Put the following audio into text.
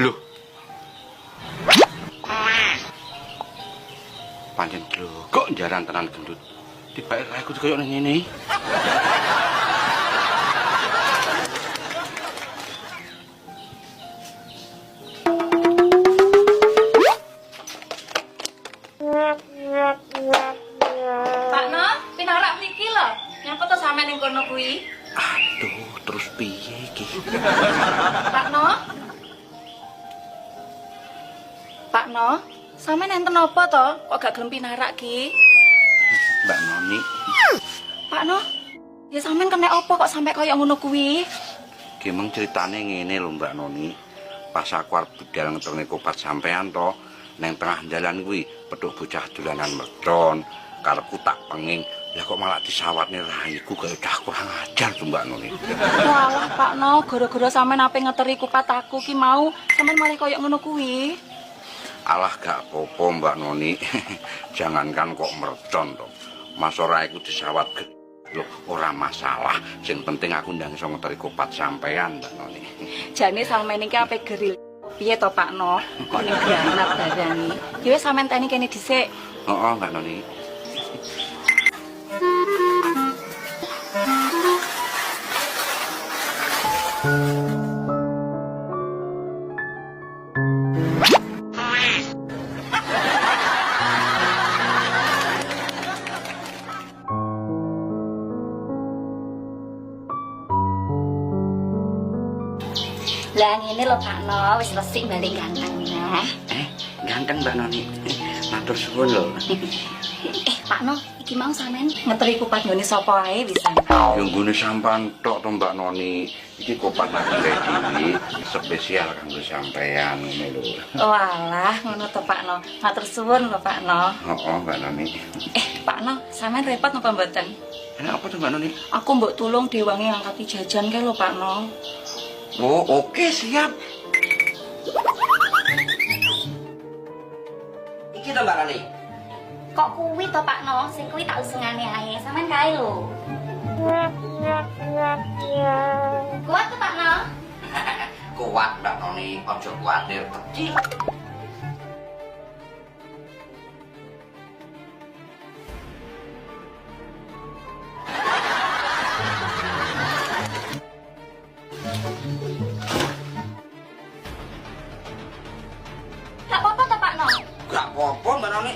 Loh. Pancen lho, kok jaran tenan gendut. Tibake raiku koyo ngene. Pak No, pinarak mriki lho. Nyapa to sampean ning kono kuwi? Aduh, terus piye iki? Pak No? Pak No, sampean enten apa to? Kok gak gelem pinarak ki? Mbak Noni. Pak No, ya sampean kena apa kok sampai kaya ngono kuwi? Ki mung critane ngene lho Mbak Noni. Pas aku arep budal ngeterne kopat sampean to, neng tengah jalan kuwi pedhok bocah dolanan mercon. Karepku tak penging, lah kok malah disawatne raiku kaya dah kurang ajar tuh Mbak Noni. Walah Pak No, gara-gara sampean ape ngeteri kupat aku ki mau, sampean malah kaya ngono kuwi. Alah gak apa-apa Mbak Noni. Jangankan kok mercon to. Mas ora iku disawat lho ora masalah. Sing penting aku ndang iso ngeteri kopat sampean Mbak Noni. Jane sampean iki ape geril. Piye to Pak No? Kok ning granat darani. Ya wis sampean teni kene dhisik. Heeh Mbak Noni. Lah ngene lho Pak No, wis resik balik ganteng nah. Ganteng Mbak Noni. Matur suwun lho. Pak No, iki mau sampean ngeteri kupat nggone sapa ae bisa. Yo nggone sampean tok to Mbak Noni. Iki kopat lagi dhewe spesial kanggo sampean ngene lho. Walah, ngono to Pak No. Matur suwun lho Pak No. Heeh Mbak Noni. Pak No, sampean repot napa mboten? Enak apa tuh Mbak Noni? Aku mbok tulung dewange ngangkati jajan kae lho Pak No. Oh, oke siap. Iki to Mbak Noni. Kok kuwi to Pak No, sing kuwi tak usungane ae. Sampean kae lho. Kuat to Pak No? Kuat Mbak Noni, aja kuwatir kecil. Gak apa-apa to Pak No? Gak apa-apa Mbak Noni.